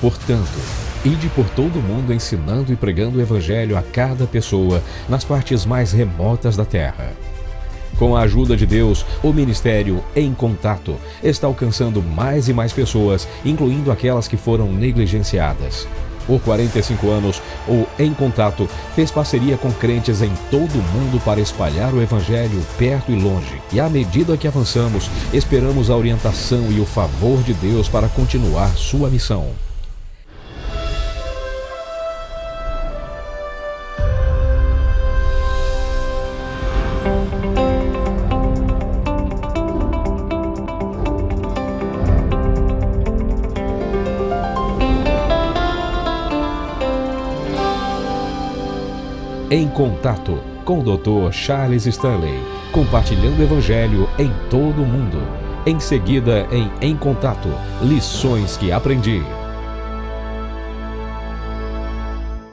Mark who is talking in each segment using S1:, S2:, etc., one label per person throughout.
S1: Portanto, ide por todo o mundo ensinando e pregando o Evangelho a cada pessoa nas partes mais remotas da terra. Com a ajuda de Deus, o ministério Em Contato está alcançando mais e mais pessoas, incluindo aquelas que foram negligenciadas. Por 45 anos, o Em Contato fez parceria com crentes em todo o mundo para espalhar o Evangelho perto e longe. E à medida que avançamos, esperamos a orientação e o favor de Deus para continuar sua missão. Em Contato, com o Dr. Charles Stanley, compartilhando o Evangelho em todo o mundo. Em seguida, em Contato, lições que aprendi.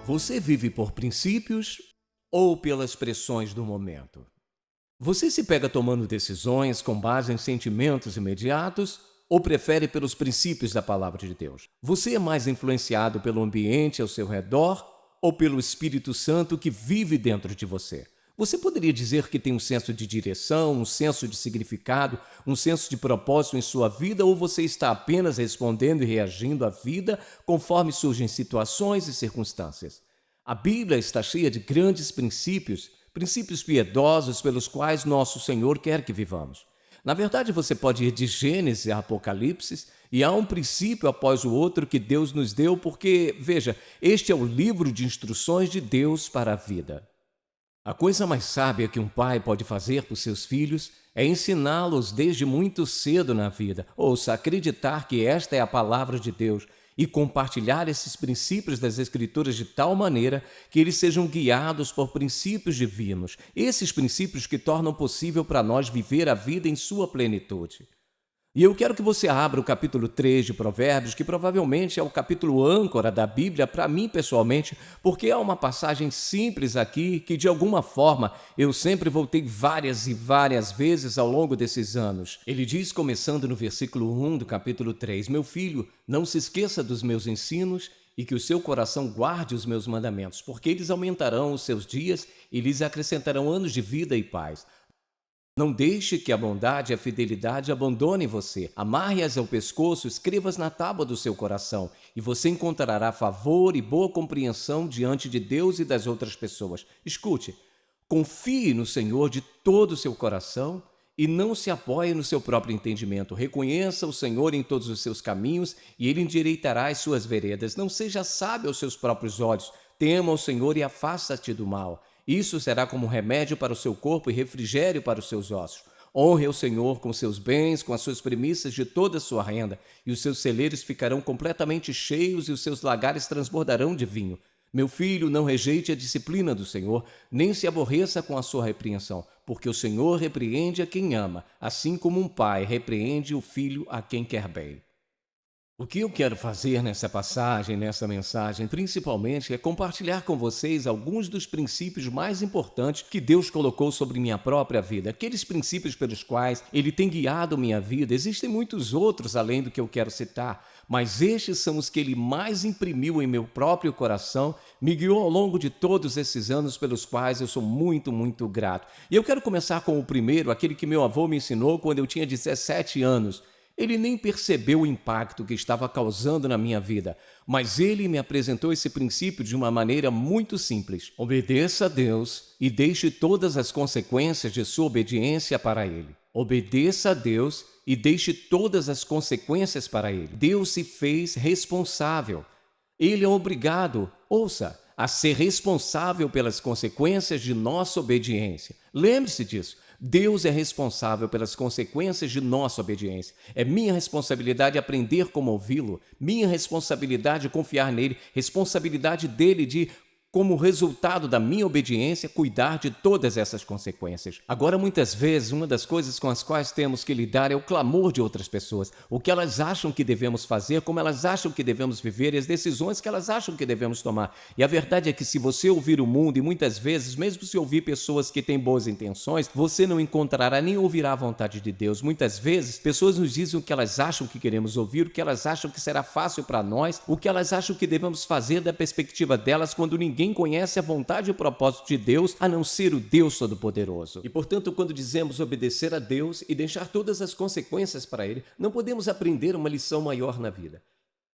S2: Você vive por princípios ou pelas pressões do momento? Você se pega tomando decisões com base em sentimentos imediatos ou prefere pelos princípios da palavra de Deus? Você é mais influenciado pelo ambiente ao seu redor ou pelo Espírito Santo que vive dentro de você? Você poderia dizer que tem um senso de direção, um senso de significado, um senso de propósito em sua vida, ou você está apenas respondendo e reagindo à vida conforme surgem situações e circunstâncias? A Bíblia está cheia de grandes princípios, princípios piedosos pelos quais nosso Senhor quer que vivamos. Na verdade, você pode ir de Gênesis a Apocalipse e há um princípio após o outro que Deus nos deu, porque, veja, este é o livro de instruções de Deus para a vida. A coisa mais sábia que um pai pode fazer por seus filhos é ensiná-los desde muito cedo na vida. Ouça, acreditar que esta é a palavra de Deus e compartilhar esses princípios das Escrituras de tal maneira que eles sejam guiados por princípios divinos, esses princípios que tornam possível para nós viver a vida em sua plenitude. E eu quero que você abra o capítulo 3 de Provérbios, que provavelmente é o capítulo âncora da Bíblia para mim pessoalmente, porque há uma passagem simples aqui que de alguma forma eu sempre voltei várias e várias vezes ao longo desses anos. Ele diz, começando no versículo 1 do capítulo 3, "Meu filho, não se esqueça dos meus ensinos e que o seu coração guarde os meus mandamentos, porque eles aumentarão os seus dias e lhes acrescentarão anos de vida e paz. Não deixe que a bondade e a fidelidade abandonem você. Amarre-as ao pescoço, escreva-as na tábua do seu coração, e você encontrará favor e boa compreensão diante de Deus e das outras pessoas." Escute, confie no Senhor de todo o seu coração e não se apoie no seu próprio entendimento. Reconheça o Senhor em todos os seus caminhos e Ele endireitará as suas veredas. Não seja sábio aos seus próprios olhos. Tema o Senhor e afasta-te do mal. Isso será como remédio para o seu corpo e refrigério para os seus ossos. Honre o Senhor com seus bens, com as suas primícias de toda a sua renda, e os seus celeiros ficarão completamente cheios e os seus lagares transbordarão de vinho. Meu filho, não rejeite a disciplina do Senhor, nem se aborreça com a sua repreensão, porque o Senhor repreende a quem ama, assim como um pai repreende o filho a quem quer bem. O que eu quero fazer nessa passagem, nessa mensagem, principalmente, é compartilhar com vocês alguns dos princípios mais importantes que Deus colocou sobre minha própria vida, aqueles princípios pelos quais Ele tem guiado minha vida. Existem muitos outros além do que eu quero citar, mas estes são os que Ele mais imprimiu em meu próprio coração, me guiou ao longo de todos esses anos pelos quais eu sou muito, muito grato. E eu quero começar com o primeiro, aquele que meu avô me ensinou quando eu tinha 17 anos. Ele nem percebeu o impacto que estava causando na minha vida, mas ele me apresentou esse princípio de uma maneira muito simples. Obedeça a Deus e deixe todas as consequências de sua obediência para Ele. Obedeça a Deus e deixe todas as consequências para Ele. Deus se fez responsável. Ele é obrigado, ouça, a ser responsável pelas consequências de nossa obediência. Lembre-se disso. Deus é responsável pelas consequências de nossa obediência. É minha responsabilidade aprender como ouvi-lo, minha responsabilidade confiar nele, responsabilidade dele de como resultado da minha obediência, cuidar de todas essas consequências. Agora, muitas vezes, uma das coisas com as quais temos que lidar é o clamor de outras pessoas, o que elas acham que devemos fazer, como elas acham que devemos viver e as decisões que elas acham que devemos tomar. E a verdade é que se você ouvir o mundo, e muitas vezes, mesmo se ouvir pessoas que têm boas intenções, você não encontrará nem ouvirá a vontade de Deus. Muitas vezes, pessoas nos dizem o que elas acham que queremos ouvir, o que elas acham que será fácil para nós, o que elas acham que devemos fazer da perspectiva delas, quando ninguém conhece a vontade e o propósito de Deus, a não ser o Deus Todo-Poderoso. E, portanto, quando dizemos obedecer a Deus e deixar todas as consequências para Ele, não podemos aprender uma lição maior na vida.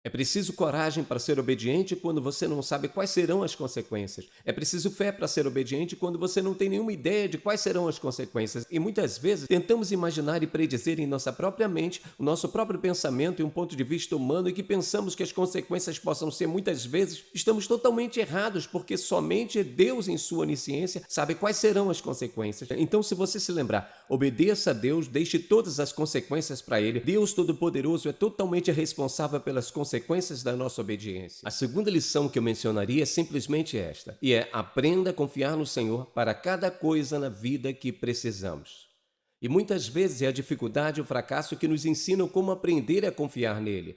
S2: É preciso coragem para ser obediente quando você não sabe quais serão as consequências. É preciso fé para ser obediente quando você não tem nenhuma ideia de quais serão as consequências. E muitas vezes tentamos imaginar e predizer em nossa própria mente o nosso próprio pensamento e um ponto de vista humano e que pensamos que as consequências possam ser muitas vezes. Estamos totalmente errados, porque somente Deus em sua onisciência sabe quais serão as consequências. Então, se você se lembrar, obedeça a Deus, deixe todas as consequências para Ele. Deus Todo-Poderoso é totalmente responsável pelas consequências da nossa obediência. A segunda lição que eu mencionaria é simplesmente esta, e é: aprenda a confiar no Senhor para cada coisa na vida que precisamos. E muitas vezes é a dificuldade e o fracasso que nos ensinam como aprender a confiar nele.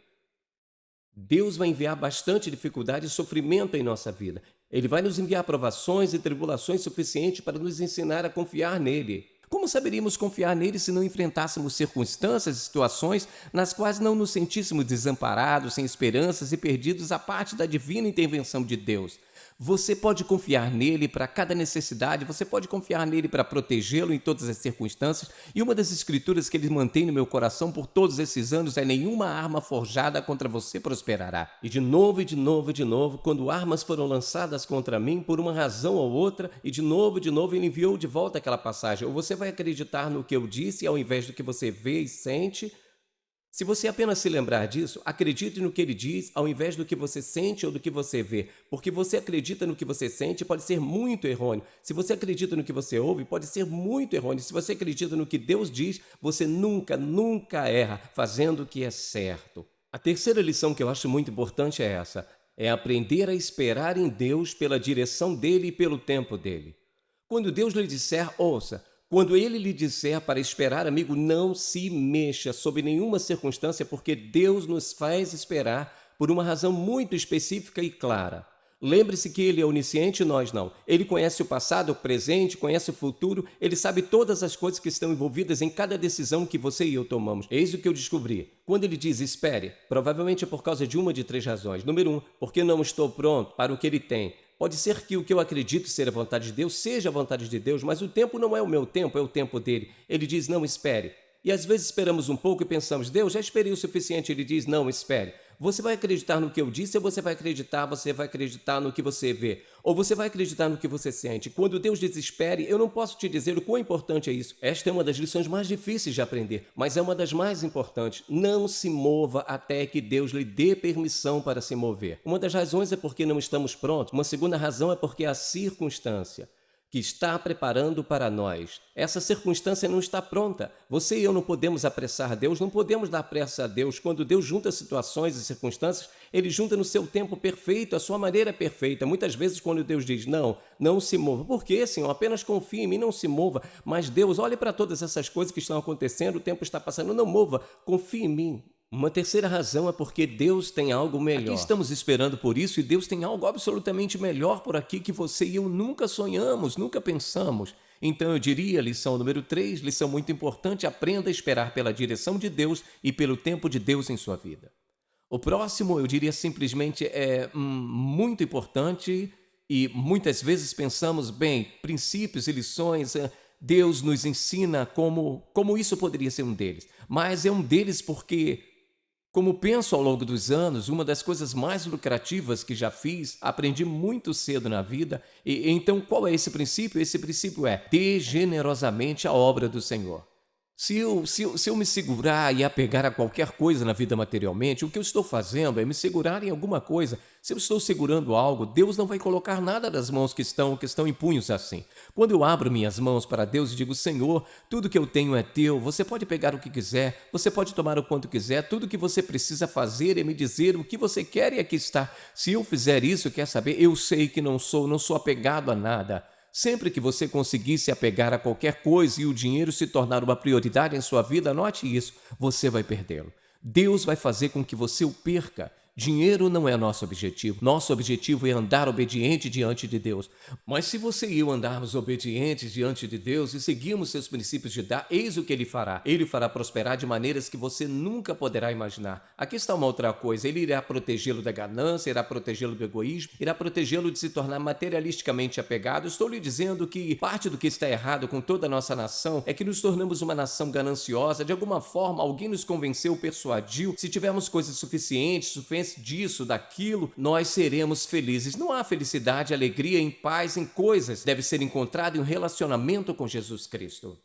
S2: Deus vai enviar bastante dificuldade e sofrimento em nossa vida. Ele vai nos enviar provações e tribulações suficientes para nos ensinar a confiar nele. Como saberíamos confiar nele se não enfrentássemos circunstâncias e situações nas quais não nos sentíssemos desamparados, sem esperanças e perdidos à parte da divina intervenção de Deus? Você pode confiar nele para cada necessidade, você pode confiar nele para protegê-lo em todas as circunstâncias. E uma das escrituras que ele mantém no meu coração por todos esses anos é: nenhuma arma forjada contra você prosperará. E de novo, e de novo, e de novo, quando armas foram lançadas contra mim por uma razão ou outra, e de novo, ele enviou de volta aquela passagem: ou você vai acreditar no que eu disse ao invés do que você vê e sente. Se você apenas se lembrar disso, acredite no que ele diz ao invés do que você sente ou do que você vê, porque você acredita no que você sente pode ser muito errôneo. Se você acredita no que você ouve, pode ser muito errôneo. Se você acredita no que Deus diz, você nunca erra fazendo o que é certo. A terceira lição que eu acho muito importante é essa: é aprender a esperar em Deus pela direção dele e pelo tempo dele. Quando Deus lhe disser, ouça. Quando ele lhe disser para esperar, amigo, não se mexa sob nenhuma circunstância, porque Deus nos faz esperar por uma razão muito específica e clara. Lembre-se que ele é onisciente e nós não. Ele conhece o passado, o presente, conhece o futuro, ele sabe todas as coisas que estão envolvidas em cada decisão que você e eu tomamos. Eis o que eu descobri. Quando ele diz espere, provavelmente é por causa de uma de 3 razões. Número 1, porque não estou pronto para o que ele tem. Pode ser que o que eu acredito ser a vontade de Deus seja a vontade de Deus, mas o tempo não é o meu tempo, é o tempo dele. Ele diz, não espere. E às vezes esperamos um pouco e pensamos, Deus, já esperei o suficiente. Ele diz, não espere. Você vai acreditar no que eu disse ou você vai acreditar no que você vê? Ou você vai acreditar no que você sente? Quando Deus diz espere, eu não posso te dizer o quão importante é isso. Esta é uma das lições mais difíceis de aprender, mas é uma das mais importantes. Não se mova até que Deus lhe dê permissão para se mover. Uma das razões é porque não estamos prontos. Uma segunda razão é porque a circunstância que está preparando para nós, essa circunstância não está pronta. Você e eu não podemos apressar Deus, não podemos dar pressa a Deus. Quando Deus junta situações e circunstâncias, Ele junta no seu tempo perfeito, a sua maneira perfeita. Muitas vezes quando Deus diz, não se mova. Por quê, Senhor? Apenas confie em mim, não se mova. Mas Deus, olhe para todas essas coisas que estão acontecendo, o tempo está passando, não mova, confie em mim. Uma terceira razão é porque Deus tem algo melhor. Aqui estamos esperando por isso e Deus tem algo absolutamente melhor por aqui que você e eu nunca sonhamos, nunca pensamos. Então eu diria, lição número 3, lição muito importante, aprenda a esperar pela direção de Deus e pelo tempo de Deus em sua vida. O próximo, eu diria simplesmente, é muito importante e muitas vezes pensamos, princípios e lições, Deus nos ensina como isso poderia ser um deles. Mas é um deles porque, como penso ao longo dos anos, uma das coisas mais lucrativas que já fiz, aprendi muito cedo na vida. E então, qual é esse princípio? Esse princípio é: dê generosamente a obra do Senhor. Se eu me segurar e apegar a qualquer coisa na vida materialmente, o que eu estou fazendo é me segurar em alguma coisa. Se eu estou segurando algo, Deus não vai colocar nada nas mãos que estão em punhos assim. Quando eu abro minhas mãos para Deus e digo, Senhor, tudo que eu tenho é teu, você pode pegar o que quiser, você pode tomar o quanto quiser, tudo que você precisa fazer é me dizer o que você quer e aqui está. Se eu fizer isso, quer saber, eu sei que não sou apegado a nada. Sempre que você conseguir se apegar a qualquer coisa e o dinheiro se tornar uma prioridade em sua vida, anote isso, você vai perdê-lo. Deus vai fazer com que você o perca. Dinheiro não é nosso objetivo. Nosso objetivo é andar obediente diante de Deus. Mas se você e eu andarmos obedientes diante de Deus e seguirmos seus princípios de dar, eis o que Ele fará. Ele fará prosperar de maneiras que você nunca poderá imaginar. Aqui está uma outra coisa. Ele irá protegê-lo da ganância, irá protegê-lo do egoísmo, irá protegê-lo de se tornar materialisticamente apegado. Estou lhe dizendo que parte do que está errado com toda a nossa nação é que nos tornamos uma nação gananciosa. De alguma forma, alguém nos convenceu, persuadiu. Se tivermos coisas suficientes disso, daquilo, nós seremos felizes. Não há felicidade, alegria em paz, em coisas. Deve ser encontrado em um relacionamento com Jesus Cristo.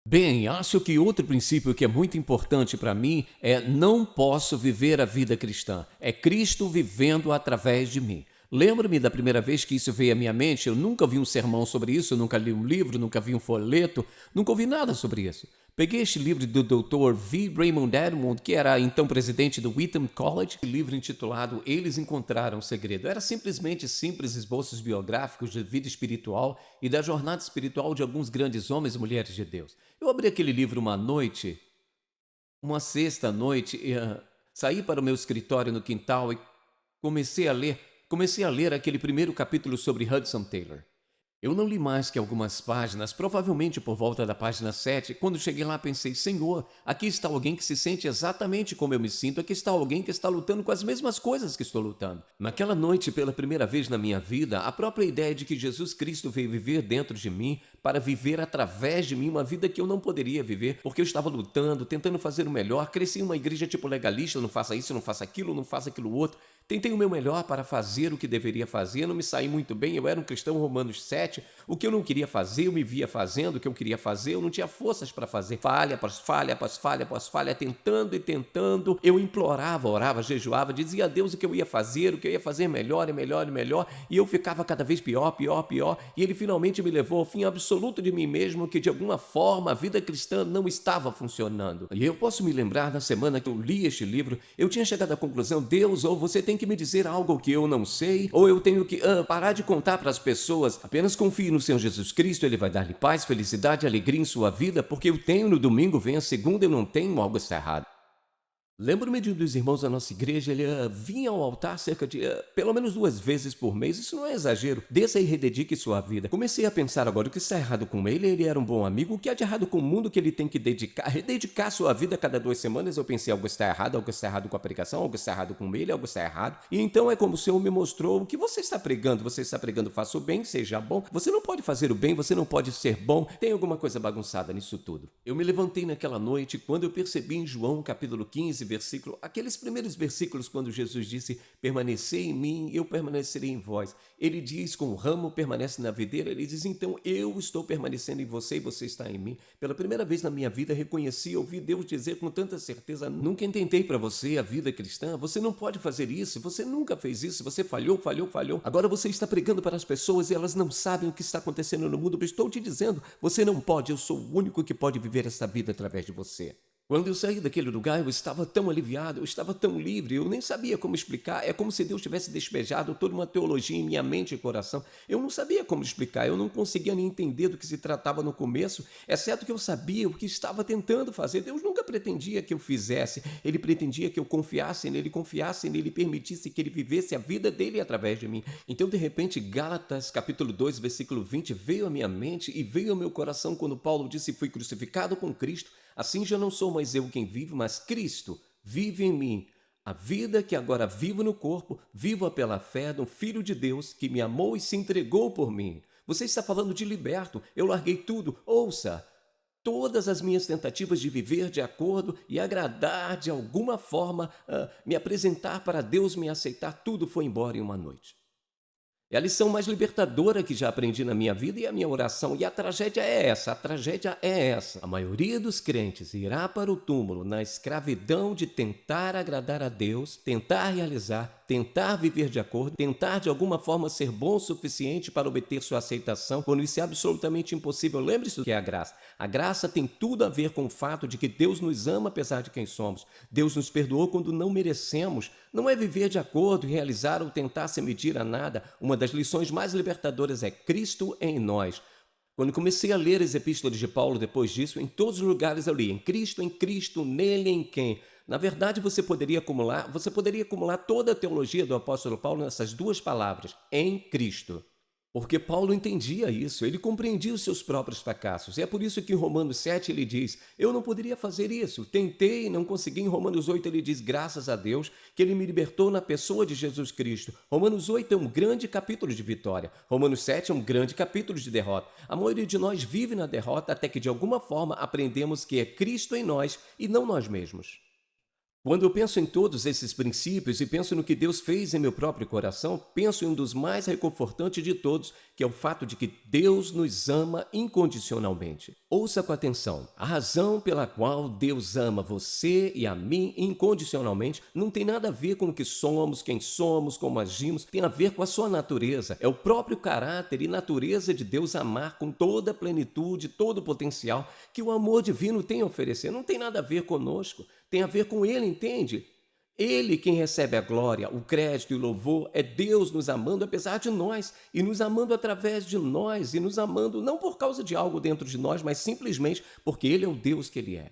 S2: Bem, acho que outro princípio que é muito importante para mim é não posso viver a vida cristã. É Cristo vivendo através de mim. Lembro-me da primeira vez que isso veio à minha mente, eu nunca vi um sermão sobre isso, nunca li um livro, nunca vi um folheto, nunca ouvi nada sobre isso. Peguei este livro do Dr. V. Raymond Edmond, que era então presidente do Wheaton College, livro intitulado Eles Encontraram o Segredo. Era simplesmente simples esboços biográficos de vida espiritual e da jornada espiritual de alguns grandes homens e mulheres de Deus. Eu abri aquele livro uma noite, uma sexta noite, saí para o meu escritório no quintal e comecei a ler aquele primeiro capítulo sobre Hudson Taylor. Eu não li mais que algumas páginas, provavelmente por volta da página 7, quando cheguei lá pensei, Senhor, aqui está alguém que se sente exatamente como eu me sinto, aqui está alguém que está lutando com as mesmas coisas que estou lutando. Naquela noite, pela primeira vez na minha vida, a própria ideia de que Jesus Cristo veio viver dentro de mim, para viver através de mim uma vida que eu não poderia viver, porque eu estava lutando, tentando fazer o melhor, cresci em uma igreja tipo legalista, não faça isso, não faça aquilo outro. Tentei o meu melhor para fazer o que deveria fazer, não me saí muito bem, eu era um cristão Romanos 7, o que eu não queria fazer, eu me via fazendo, o que eu queria fazer, eu não tinha forças para fazer, falha após falha, após falha, após falha, tentando e tentando, eu implorava, orava, jejuava, dizia a Deus o que eu ia fazer melhor e melhor e melhor, e eu ficava cada vez pior, e Ele finalmente me levou ao fim absoluto de mim mesmo, que de alguma forma a vida cristã não estava funcionando. E eu posso me lembrar, na semana que eu li este livro, eu tinha chegado à conclusão, Deus, ou você tem que me dizer algo que eu não sei, ou eu tenho que parar de contar para as pessoas. Apenas confie no Senhor Jesus Cristo, Ele vai dar-lhe paz, felicidade, alegria em sua vida, porque eu tenho no domingo, vem a segunda, eu não tenho, algo está errado. Lembro-me de um dos irmãos da nossa igreja, ele vinha ao altar cerca de, pelo menos 2 vezes por mês, isso não é exagero, desça e rededique sua vida. Comecei a pensar agora, o que está errado com ele era um bom amigo, o que há de errado com o mundo que ele tem que rededicar sua vida a cada 2 semanas, eu pensei, algo está errado com a pregação, algo está errado com ele, algo está errado, e então é como o Senhor me mostrou, o que você está pregando, faça o bem, seja bom, você não pode fazer o bem, você não pode ser bom, tem alguma coisa bagunçada nisso tudo. Eu me levantei naquela noite, quando eu percebi em João, capítulo 15, aqueles primeiros versículos quando Jesus disse, permanecei em mim, eu permanecerei em vós. Ele diz, com o ramo permanece na videira, ele diz, então eu estou permanecendo em você e você está em mim. Pela primeira vez na minha vida reconheci, ouvi Deus dizer com tanta certeza, nunca intentei para você a vida cristã, você não pode fazer isso, você nunca fez isso, você falhou. Agora você está pregando para as pessoas e elas não sabem o que está acontecendo no mundo, eu estou te dizendo, você não pode, eu sou o único que pode viver essa vida através de você. Quando eu saí daquele lugar, eu estava tão aliviado, eu estava tão livre, eu nem sabia como explicar. É como se Deus tivesse despejado toda uma teologia em minha mente e coração. Eu não sabia como explicar, eu não conseguia nem entender do que se tratava no começo, exceto que eu sabia o que estava tentando fazer. Deus nunca pretendia que eu fizesse, Ele pretendia que eu confiasse nele, permitisse que Ele vivesse a vida dele através de mim. Então, de repente, Gálatas, capítulo 2, versículo 20, veio à minha mente e veio ao meu coração quando Paulo disse, fui crucificado com Cristo, assim já não sou mais eu quem vive, mas Cristo vive em mim. A vida que agora vivo no corpo, vivo-a pela fé no Filho de Deus que me amou e se entregou por mim. Você está falando de liberto, eu larguei tudo. Ouça, todas as minhas tentativas de viver de acordo e agradar de alguma forma, me apresentar para Deus, me aceitar, tudo foi embora em uma noite. É a lição mais libertadora que já aprendi na minha vida e a minha oração. E a tragédia é essa, a tragédia é essa. A maioria dos crentes irá para o túmulo na escravidão de tentar agradar a Deus, tentar realizar, tentar viver de acordo, tentar de alguma forma ser bom o suficiente para obter sua aceitação, quando isso é absolutamente impossível. Lembre-se do que é a graça. A graça tem tudo a ver com o fato de que Deus nos ama apesar de quem somos. Deus nos perdoou quando não merecemos. Não é viver de acordo, realizar ou tentar se medir a nada. Uma das lições mais libertadoras é Cristo em nós. Quando comecei a ler as epístolas de Paulo depois disso, em todos os lugares eu li em Cristo, nele, em quem. Na verdade, você poderia acumular toda a teologia do apóstolo Paulo nessas duas palavras, em Cristo. Porque Paulo entendia isso, ele compreendia os seus próprios fracassos. E é por isso que em Romanos 7 ele diz, eu não poderia fazer isso, tentei e não consegui. Em Romanos 8 ele diz, graças a Deus, que ele me libertou na pessoa de Jesus Cristo. Romanos 8 é um grande capítulo de vitória. Romanos 7 é um grande capítulo de derrota. A maioria de nós vive na derrota até que de alguma forma aprendemos que é Cristo em nós e não nós mesmos. Quando eu penso em todos esses princípios e penso no que Deus fez em meu próprio coração, penso em um dos mais reconfortantes de todos, que é o fato de que Deus nos ama incondicionalmente. Ouça com atenção. A razão pela qual Deus ama você e a mim incondicionalmente não tem nada a ver com o que somos, quem somos, como agimos, tem a ver com a sua natureza. É o próprio caráter e natureza de Deus amar com toda a plenitude, todo o potencial que o amor divino tem a oferecer. Não tem nada a ver conosco. Tem a ver com Ele, entende? Ele quem recebe a glória, o crédito e o louvor, é Deus nos amando apesar de nós, e nos amando através de nós, e nos amando não por causa de algo dentro de nós, mas simplesmente porque Ele é o Deus que Ele é.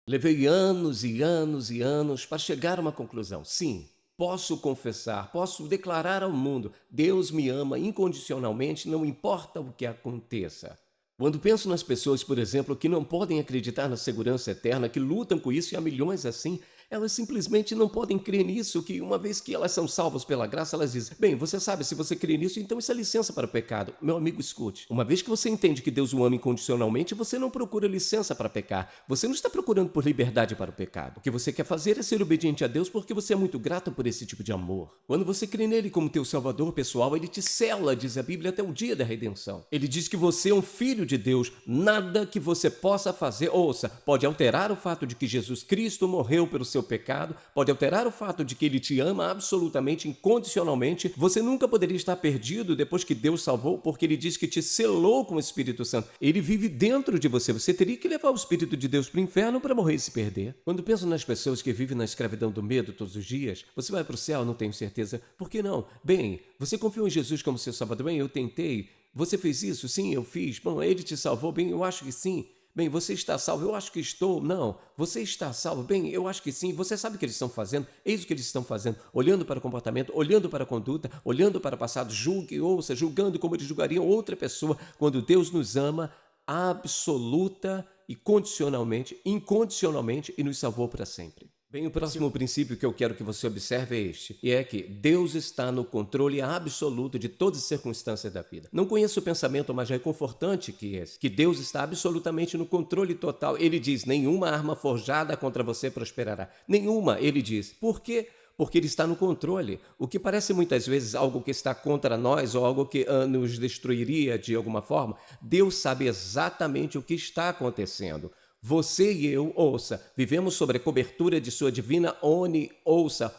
S2: Levei anos e anos e anos para chegar a uma conclusão. Sim, posso confessar, posso declarar ao mundo, Deus me ama incondicionalmente, não importa o que aconteça. Quando penso nas pessoas, por exemplo, que não podem acreditar na segurança eterna, que lutam com isso e há milhões assim, elas simplesmente não podem crer nisso, que uma vez que elas são salvas pela graça, elas dizem, bem, você sabe, se você crê nisso, então isso é licença para o pecado. Meu amigo, escute, uma vez que você entende que Deus o ama incondicionalmente, você não procura licença para pecar, você não está procurando por liberdade para o pecado. O que você quer fazer é ser obediente a Deus porque você é muito grato por esse tipo de amor. Quando você crê nele como teu salvador pessoal, ele te sela, diz a Bíblia, até o dia da redenção. Ele diz que você é um filho de Deus, nada que você possa fazer, ouça, pode alterar o fato de que Jesus Cristo morreu pelo seu pecado, pode alterar o fato de que Ele te ama absolutamente, incondicionalmente. Você nunca poderia estar perdido depois que Deus salvou, porque Ele diz que te selou com o Espírito Santo. Ele vive dentro de você. Você teria que levar o Espírito de Deus para o inferno para morrer e se perder. Quando penso nas pessoas que vivem na escravidão do medo todos os dias, você vai para o céu, não tenho certeza. Por que não? Bem, você confiou em Jesus como seu salvador? Bem, eu tentei. Você fez isso? Sim, eu fiz. Bom, Ele te salvou? Bem, eu acho que sim. Bem, você está salvo? Eu acho que estou. Não. Você está salvo? Bem, eu acho que sim. Você sabe o que eles estão fazendo? Eis o que eles estão fazendo. Olhando para o comportamento, olhando para a conduta, olhando para o passado. Julgue, ouça, julgando como eles julgariam outra pessoa. Quando Deus nos ama absoluta e condicionalmente, incondicionalmente, e nos salvou para sempre. Bem, o próximo princípio que eu quero que você observe é este, e é que Deus está no controle absoluto de todas as circunstâncias da vida. Não conheço o pensamento mais reconfortante que esse, que Deus está absolutamente no controle total. Ele diz, nenhuma arma forjada contra você prosperará. Nenhuma, ele diz. Por quê? Porque Ele está no controle. O que parece muitas vezes algo que está contra nós ou algo que nos destruiria de alguma forma, Deus sabe exatamente o que está acontecendo. Você e eu, ouça, vivemos sob a cobertura de sua divina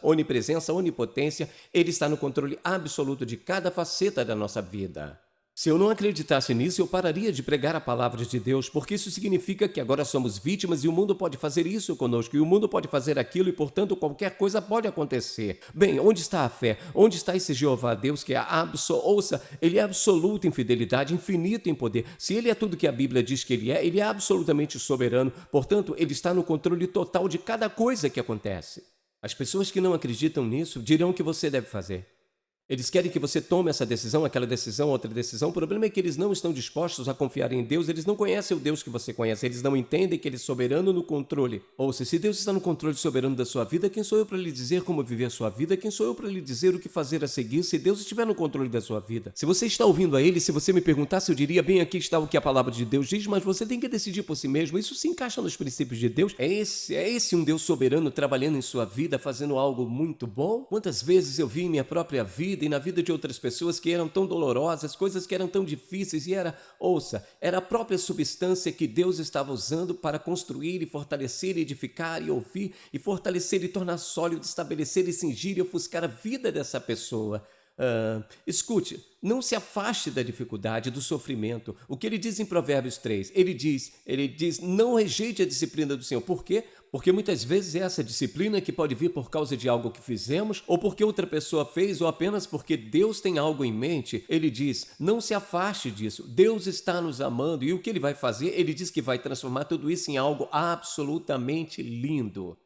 S2: onipresença, onipotência. Ele está no controle absoluto de cada faceta da nossa vida. Se eu não acreditasse nisso, eu pararia de pregar a palavra de Deus, porque isso significa que agora somos vítimas e o mundo pode fazer isso conosco, e o mundo pode fazer aquilo, e portanto qualquer coisa pode acontecer. Bem, onde está a fé? Onde está esse Jeová Deus que é ouça, Ele é absoluto em fidelidade, infinito em poder. Se Ele é tudo que a Bíblia diz que Ele é absolutamente soberano, portanto, Ele está no controle total de cada coisa que acontece. As pessoas que não acreditam nisso dirão o que você deve fazer. Eles querem que você tome essa decisão, aquela decisão, outra decisão. O problema é que eles não estão dispostos a confiar em Deus. Eles não conhecem o Deus que você conhece. Eles não entendem que Ele é soberano no controle. Ouça, se Deus está no controle soberano da sua vida, quem sou eu para lhe dizer como viver a sua vida? Quem sou eu para lhe dizer o que fazer a seguir se Deus estiver no controle da sua vida? Se você está ouvindo a Ele, se você me perguntasse, eu diria, bem, aqui está o que a palavra de Deus diz, mas você tem que decidir por si mesmo. Isso se encaixa nos princípios de Deus? É esse um Deus soberano trabalhando em sua vida, fazendo algo muito bom? Quantas vezes eu vi em minha própria vida vida e na vida de outras pessoas que eram tão dolorosas, coisas que eram tão difíceis, e era a própria substância que Deus estava usando para construir e fortalecer, edificar e ouvir, e fortalecer e tornar sólido, estabelecer e cingir e ofuscar a vida dessa pessoa. Escute, não se afaste da dificuldade, do sofrimento. O que ele diz em Provérbios 3? Ele diz, não rejeite a disciplina do Senhor. Por quê? Porque muitas vezes é essa disciplina que pode vir por causa de algo que fizemos, ou porque outra pessoa fez, ou apenas porque Deus tem algo em mente. Ele diz, não se afaste disso. Deus está nos amando, e o que ele vai fazer? Ele diz que vai transformar tudo isso em algo absolutamente lindo.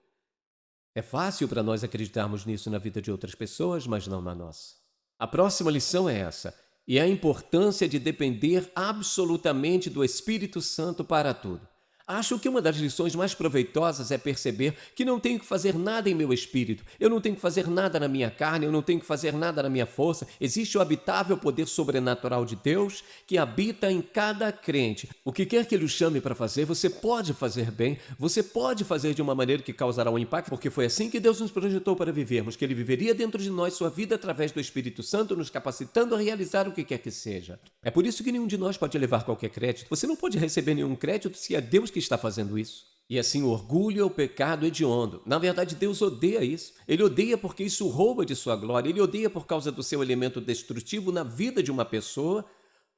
S2: É fácil para nós acreditarmos nisso na vida de outras pessoas, mas não na nossa. A próxima lição é essa, e é a importância de depender absolutamente do Espírito Santo para tudo. Acho que uma das lições mais proveitosas é perceber que não tenho que fazer nada em meu espírito, eu não tenho que fazer nada na minha carne, eu não tenho que fazer nada na minha força. Existe o habitável poder sobrenatural de Deus que habita em cada crente. O que quer que Ele o chame para fazer, você pode fazer bem, você pode fazer de uma maneira que causará um impacto, porque foi assim que Deus nos projetou para vivermos, que Ele viveria dentro de nós sua vida através do Espírito Santo, nos capacitando a realizar o que quer que seja. É por isso que nenhum de nós pode levar qualquer crédito. Você não pode receber nenhum crédito se é Deus que está fazendo isso. E assim, o orgulho é o pecado hediondo. Na verdade, Deus odeia isso. Ele odeia porque isso rouba de sua glória. Ele odeia por causa do seu elemento destrutivo na vida de uma pessoa,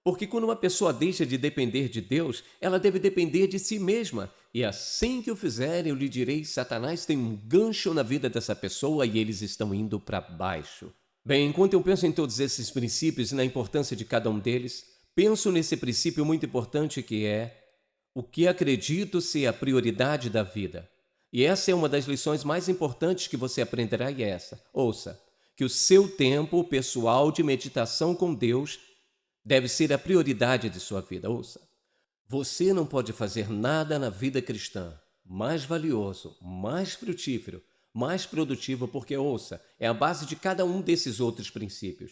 S2: porque quando uma pessoa deixa de depender de Deus, ela deve depender de si mesma. E assim que o fizerem, eu lhe direi, Satanás tem um gancho na vida dessa pessoa e eles estão indo para baixo. Bem, enquanto eu penso em todos esses princípios e na importância de cada um deles, penso nesse princípio muito importante que é o que acredito ser a prioridade da vida. E essa é uma das lições mais importantes que você aprenderá, e é essa. Ouça, que o seu tempo pessoal de meditação com Deus deve ser a prioridade de sua vida. Ouça, você não pode fazer nada na vida cristã mais valioso, mais frutífero, mais produtivo, porque, ouça, é a base de cada um desses outros princípios.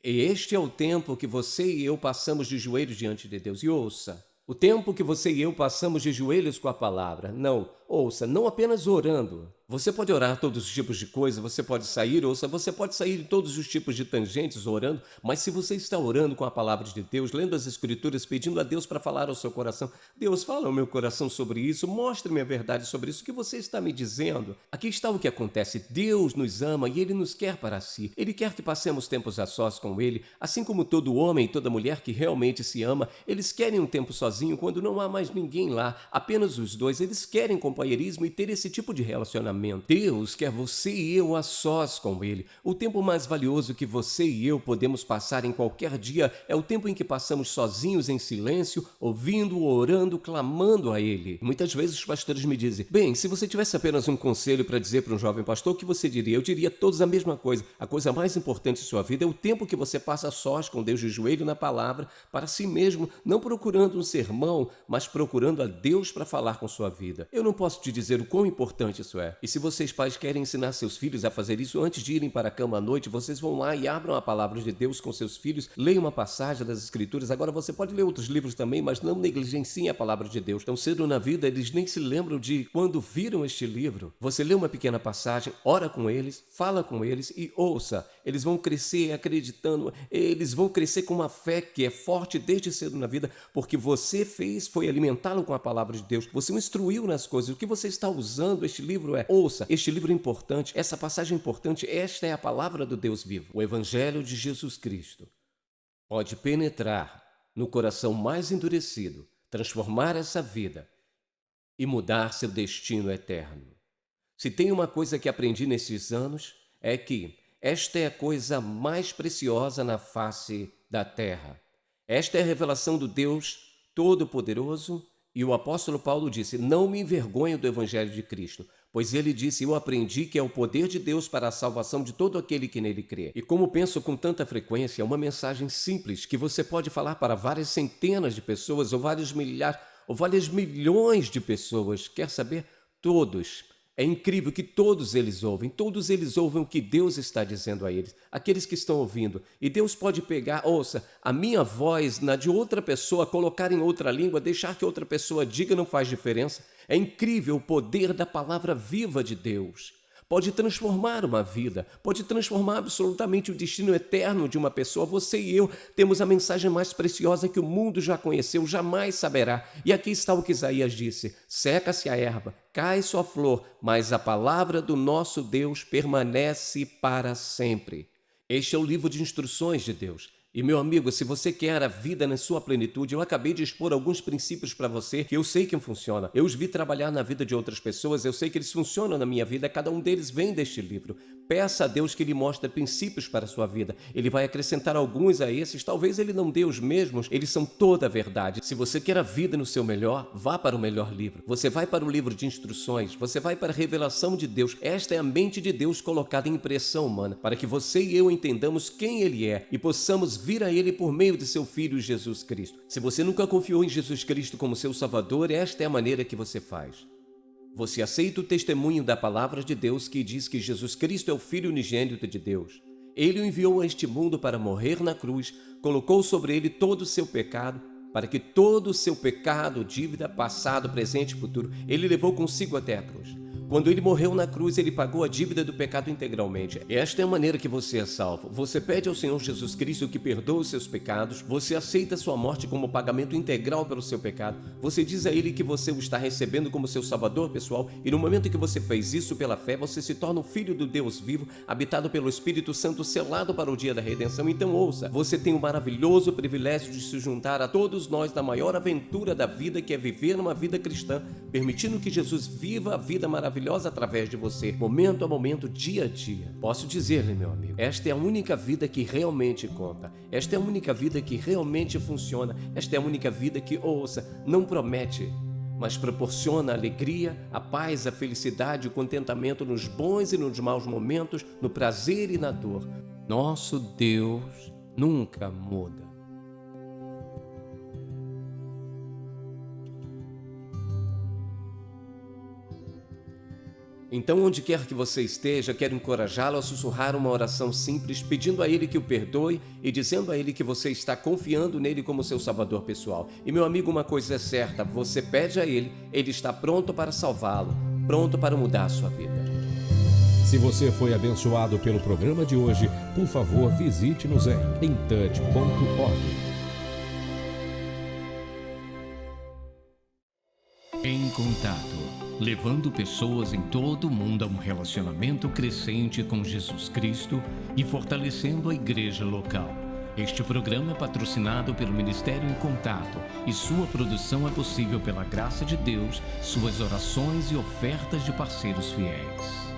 S2: E este é o tempo que você e eu passamos de joelhos diante de Deus. E ouça, o tempo que você e eu passamos de joelhos com a palavra. Não, ouça, não apenas orando. Você pode orar todos os tipos de coisas, você pode sair, ouça, você pode sair de todos os tipos de tangentes orando, mas se você está orando com a palavra de Deus, lendo as Escrituras, pedindo a Deus para falar ao seu coração, Deus, fala ao meu coração sobre isso, mostre-me a verdade sobre isso, o que você está me dizendo. Aqui está o que acontece, Deus nos ama e Ele nos quer para si. Ele quer que passemos tempos a sós com Ele, assim como todo homem e toda mulher que realmente se ama, eles querem um tempo sozinho quando não há mais ninguém lá, apenas os dois, eles querem companheirismo e ter esse tipo de relacionamento. Deus quer você e eu a sós com Ele. O tempo mais valioso que você e eu podemos passar em qualquer dia é o tempo em que passamos sozinhos em silêncio, ouvindo, orando, clamando a Ele. Muitas vezes os pastores me dizem, bem, se você tivesse apenas um conselho para dizer para um jovem pastor, o que você diria? Eu diria todos a mesma coisa. A coisa mais importante em sua vida é o tempo que você passa a sós com Deus de joelho na palavra, para si mesmo, não procurando um sermão, mas procurando a Deus para falar com sua vida. Eu não posso te dizer o quão importante isso é. E se vocês pais querem ensinar seus filhos a fazer isso antes de irem para a cama à noite, vocês vão lá e abram a palavra de Deus com seus filhos, leiam uma passagem das Escrituras. Agora você pode ler outros livros também, mas não negligenciem a palavra de Deus. Tão cedo na vida, eles nem se lembram de quando viram este livro. Você lê uma pequena passagem, ora com eles, fala com eles e ouça. Eles vão crescer acreditando, eles vão crescer com uma fé que é forte desde cedo na vida, porque você foi alimentá-lo com a palavra de Deus. Você o instruiu nas coisas. O que você está usando, este livro ouça, este livro é importante, essa passagem é importante, esta é a palavra do Deus vivo. O Evangelho de Jesus Cristo pode penetrar no coração mais endurecido, transformar essa vida e mudar seu destino eterno. Se tem uma coisa que aprendi nesses anos, é que esta é a coisa mais preciosa na face da terra. Esta é a revelação do Deus Todo-Poderoso, e o apóstolo Paulo disse, não me envergonho do Evangelho de Cristo, pois ele disse, eu aprendi que é o poder de Deus para a salvação de todo aquele que nele crê. E como penso com tanta frequência, é uma mensagem simples que você pode falar para várias centenas de pessoas, ou vários milhares, ou várias milhões de pessoas. Quer saber? Todos. É incrível que todos eles ouvem o que Deus está dizendo a eles, aqueles que estão ouvindo. E Deus pode pegar, ouça, a minha voz na de outra pessoa, colocar em outra língua, deixar que outra pessoa diga, não faz diferença. É incrível o poder da palavra viva de Deus. pode transformar uma vida, pode transformar absolutamente o destino eterno de uma pessoa. Você e eu temos a mensagem mais preciosa que o mundo já conheceu, jamais saberá. E aqui está o que Isaías disse: seca-se a erva, cai sua flor, mas a palavra do nosso Deus permanece para sempre. Este é o livro de instruções de Deus. E, meu amigo, se você quer a vida na sua plenitude, eu acabei de expor alguns princípios para você que eu sei que funcionam. Eu os vi trabalhar na vida de outras pessoas, eu sei que eles funcionam na minha vida, cada um deles vem deste livro. Peça a Deus que Ele mostre princípios para a sua vida. Ele vai acrescentar alguns a esses, talvez Ele não dê os mesmos, eles são toda a verdade. Se você quer a vida no seu melhor, vá para o melhor livro. Você vai para o livro de instruções, você vai para a revelação de Deus. Esta é a mente de Deus colocada em impressão humana, para que você e eu entendamos quem Ele é e possamos vir a Ele por meio de seu Filho Jesus Cristo. Se você nunca confiou em Jesus Cristo como seu Salvador, esta é a maneira que você faz. Você aceita o testemunho da palavra de Deus que diz que Jesus Cristo é o Filho unigênito de Deus. Ele o enviou a este mundo para morrer na cruz, colocou sobre ele todo o seu pecado, para que todo o seu pecado, dívida, passado, presente e futuro, ele levou consigo até a cruz. Quando ele morreu na cruz, ele pagou a dívida do pecado integralmente. Esta é a maneira que você é salvo. Você pede ao Senhor Jesus Cristo que perdoe os seus pecados, você aceita sua morte como pagamento integral pelo seu pecado, você diz a Ele que você o está recebendo como seu Salvador pessoal, e no momento que você fez isso pela fé, você se torna o Filho do Deus vivo, habitado pelo Espírito Santo, selado para o dia da redenção. Então ouça, você tem o maravilhoso privilégio de se juntar a todos nós na maior aventura da vida, que é viver uma vida cristã, permitindo que Jesus viva a vida maravilhosa através de você, momento a momento, dia a dia. Posso dizer-lhe, meu amigo, esta é a única vida que realmente conta. Esta é a única vida que realmente funciona. Esta é a única vida que, ouça, não promete, mas proporciona a alegria, a paz, a felicidade, o contentamento nos bons e nos maus momentos, no prazer e na dor. Nosso Deus nunca muda. Então, onde quer que você esteja, quero encorajá-lo a sussurrar uma oração simples, pedindo a Ele que o perdoe e dizendo a Ele que você está confiando nele como seu Salvador pessoal. E, meu amigo, uma coisa é certa, você pede a Ele, Ele está pronto para salvá-lo, pronto para mudar a sua vida.
S1: Se você foi abençoado pelo programa de hoje, por favor, visite-nos em intouch.org.
S2: Em Contato, levando pessoas em todo o mundo a um relacionamento crescente com Jesus Cristo e fortalecendo a igreja local. Este programa é patrocinado pelo Ministério Em Contato e sua produção é possível pela graça de Deus, suas orações e ofertas de parceiros fiéis.